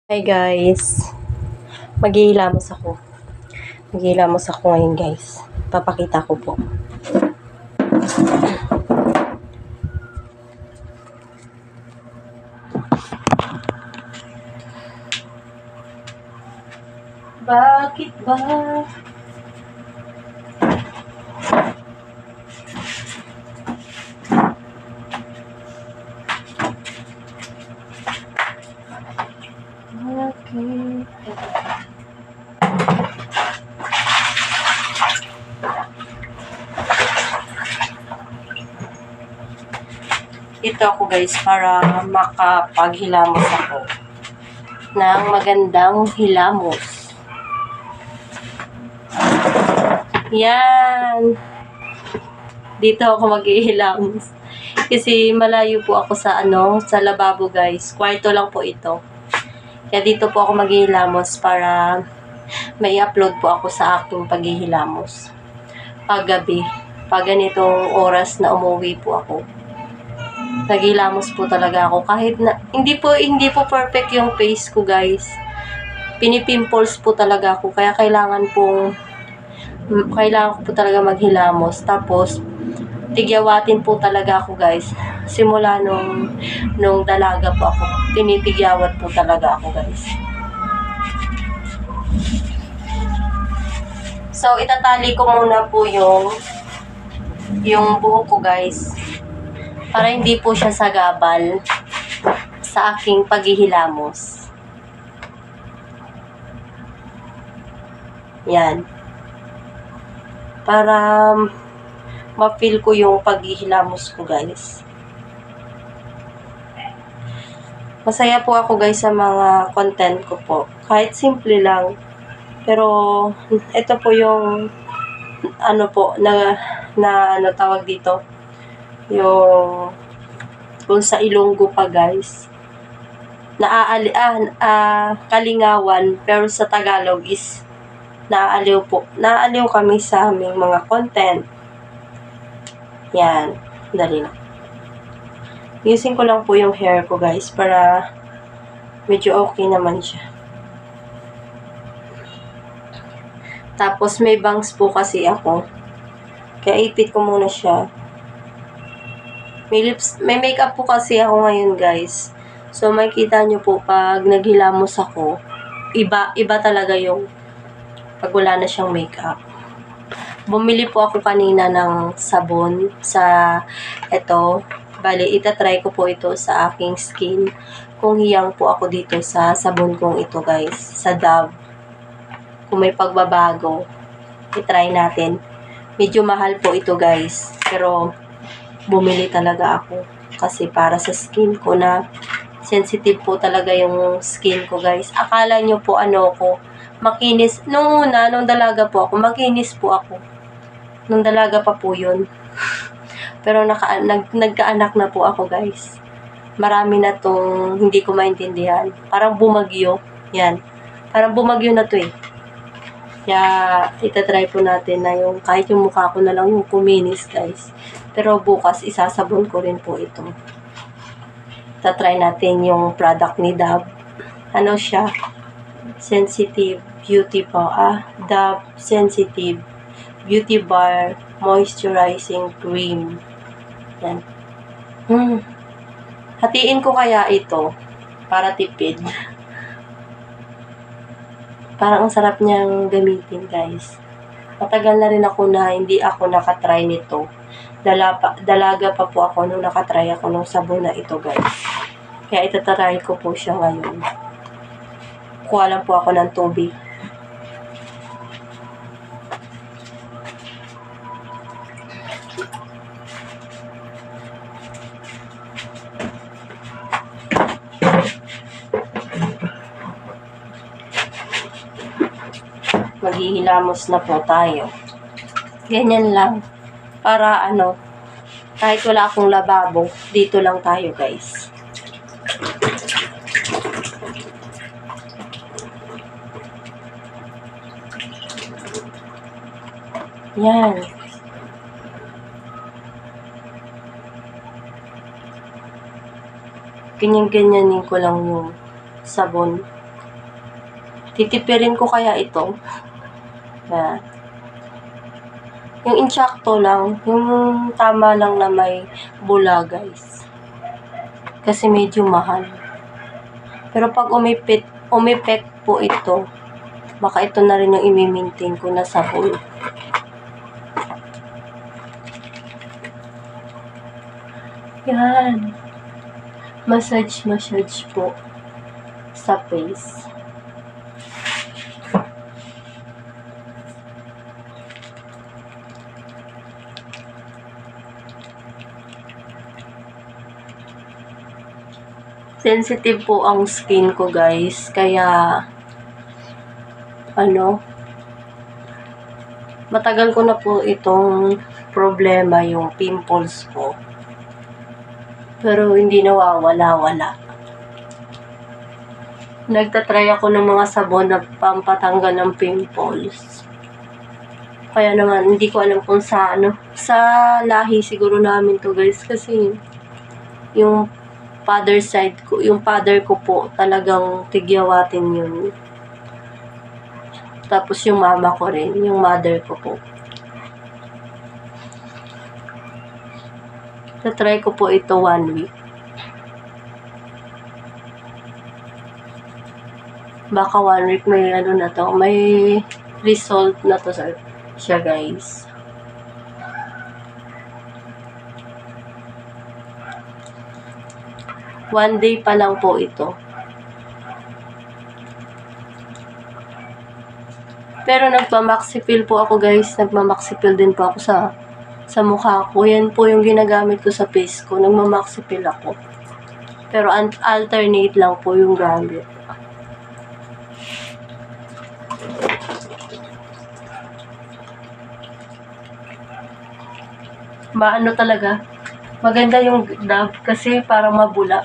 Hi guys, maghihilamos ako. Maghihilamos ako ngayon guys. Papakita ko po. Bakit ba? Bakit? Ito ako guys para makapaghilamos ako ng magandang hilamos. Yan. Dito ako maghihilamos. Kasi malayo po ako sa sa lababo guys. Kwarto lang po ito. Kaya dito po ako maghihilamos para may upload po ako sa aking paghihilamos. Paggabi. Pag ganitong oras na umuwi po ako. Naghihilamos po talaga ako. Kahit na, hindi po perfect yung face ko guys. Pinipimples po talaga ako. Kaya kailangan ko po talaga maghilamos. Tapos, tigyawatin po talaga ako guys. Simula nung dalaga po ako. Tinitigyawat po talaga ako guys. So, itatali ko muna po yung buhok ko guys. Para hindi po siya sagabal sa aking paghihilamos. Yan. Para ma-feel ko yung paghihilamos ko guys. Masaya po ako guys sa mga content ko po. Kahit simple lang. Pero ito po yung na tawag dito. Yung kung sa Ilonggo pa guys. Kalingawan pero sa Tagalog is naaaliw po. Naaaliw kami sa aming mga content. Yan. Dali na. Using ko lang po yung hair ko guys para medyo okay naman siya. Tapos may bangs po kasi ako. Kaya ipit ko muna siya. May makeup po kasi ako ngayon guys. So makikita nyo po pag naghilamos ako, iba talaga yung pag wala na siyang makeup. Bumili po ako kanina ng sabon sa bali itatry ko po ito sa aking skin. Kung hiyang po ako dito sa sabon kong ito guys, sa Dove. Kung may pagbabago, itry natin. Medyo mahal po ito guys, pero bumili talaga ako kasi para sa skin ko na sensitive po talaga yung skin ko guys. Akala nyo po ko makinis. Nung dalaga po ako, makinis po ako. Nung dalaga pa po yun. Pero nagkaanak na po ako guys. Marami na tong hindi ko maintindihan. Parang bumagyo. Yan. Parang bumagyo na to eh. Kaya itatry po natin na yung kahit yung mukha ko na lang yung kuminis guys. Pero bukas isasabon ko rin po ito. Itatry natin yung product ni Dove. Ano siya? Sensitive Beauty po. Dove Sensitive Beauty Bar Moisturizing Cream. Yan. Hatiin ko kaya ito para tipid. Parang ang sarap niyang gamitin guys. Matagal na rin ako na hindi ako nakatry nito. Dalaga pa po ako nung nakatry ako ng sabon na ito guys. Kaya itatry ko po siya ngayon. Kuha lang po ako ng tubig. Maghihilamos na po tayo. Ganyan lang. Para kahit wala akong lababo, dito lang tayo guys. Yan. Ganyan-ganyanin ko lang yung sabon. Titipirin ko kaya ito. Yan. Yung insakto lang, yung tama lang na may bula, guys. Kasi medyo mahal. Pero pag umipek po ito, baka ito na rin yung i-maintain ko na sabon. Yan. Massage po sa face. Sensitive po ang skin ko, guys. Kaya, matagal ko na po itong problema, yung pimples ko. Pero hindi nawawala. Nagtatry ako ng mga sabon na pampatanggal ng pimples. Kaya naman, hindi ko alam kung sa lahi siguro namin to, guys. Kasi, yung father ko po, talagang tigyawatin yun. Tapos yung mama ko rin, yung mother ko po. Try ko po ito 1 week. Baka 1 week may may result na to siya, guys. One day pa lang po ito. Pero nagpa-maxipil po ako, guys. Nagma-maxipil din po ako sa mukha ko. Yan po yung ginagamit ko sa face ko. Nagma-maxipil ako. Pero alternate lang po yung gamit. Talaga. Maganda yung Dove kasi para mabula.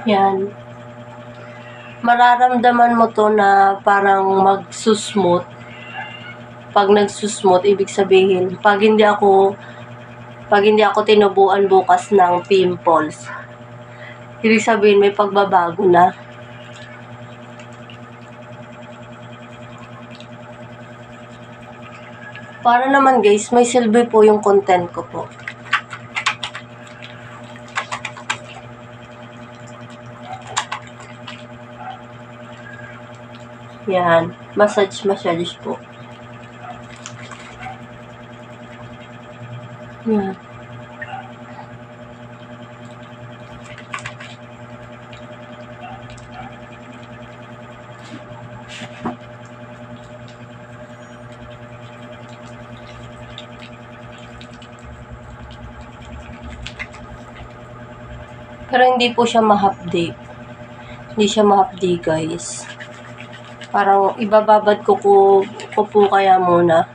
Yan. Mararamdaman mo to na parang magsusmooth. Pag nagsusmooth, ibig sabihin, pag hindi ako tinubuan bukas ng pimples, ibig sabihin may pagbabago na. Para naman, guys, may silbi po yung content ko po. Yan. Massage po. Yan. Pero hindi po siya mahapdi. Hindi siya mahapdi, guys. Parang ibababad ko po kaya muna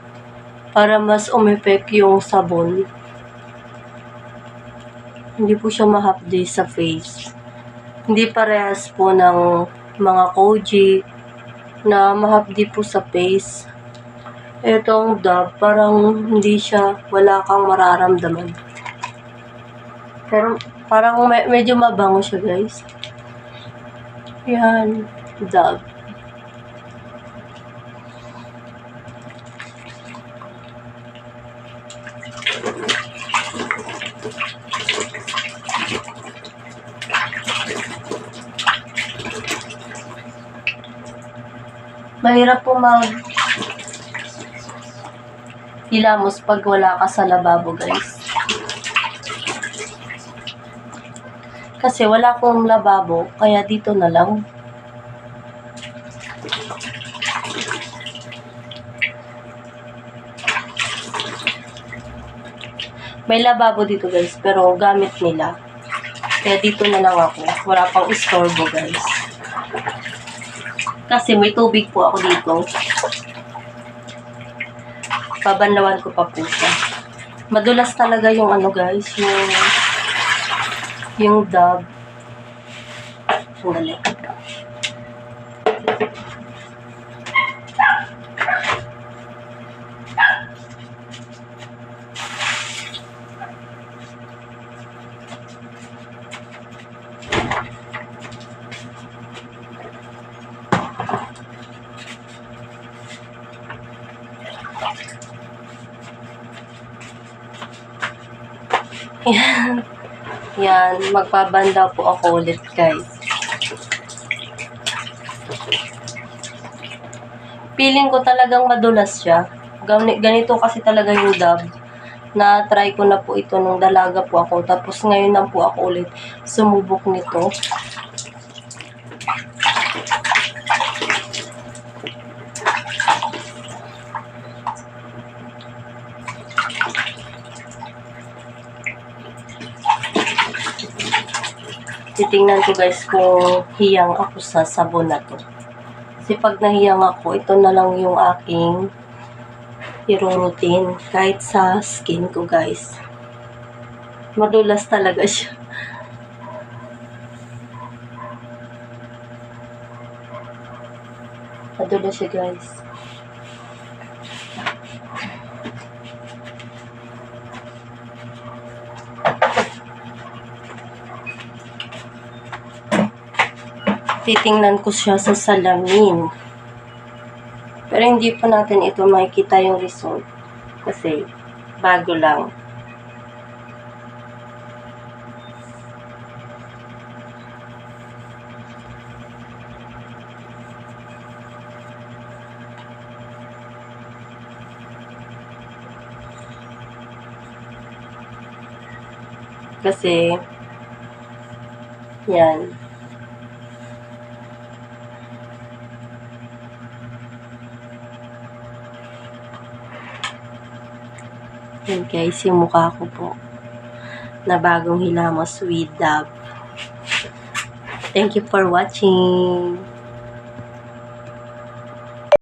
para mas umepek yung sabon. Hindi po siya mahapdi sa face. Hindi parehas po ng mga Koji na mahapdi po sa face. Itong Dove, parang wala kang mararamdaman. Pero parang medyo mabango siya, guys. Yan, Dove. Mahirap po hilamos pag wala ka sa lababo, guys. Kasi wala akong lababo, kaya dito na lang. May lababo dito, guys, pero gamit nila. Kaya dito na lang ako. Wala pang istorbo, guys. Kasi may tubig po ako dito. Babanlawan ko pa po siya. Madulas talaga yung guys, yung Dove. Sandali. Yan, magpabanda po ako ulit guys. Feeling ko talagang madulas siya. Ganito kasi talaga yung dab. Na-try ko na po ito nung dalaga po ako. Tapos ngayon lang po ako ulit sumubok nito. Titingnan ko guys kung hiyang ako sa sabon na to. Kasi pag nahiyang ako, ito na lang yung aking routine. Kahit sa skin ko guys. Madulas talaga siya. Madulas siya guys. Titingnan ko siya sa salamin. Pero hindi pa natin ito makikita yung result. Kasi bago lang. Kasi yan. Yan guys, yung mukha ko po na bagong hilamos with dab. Thank you for watching.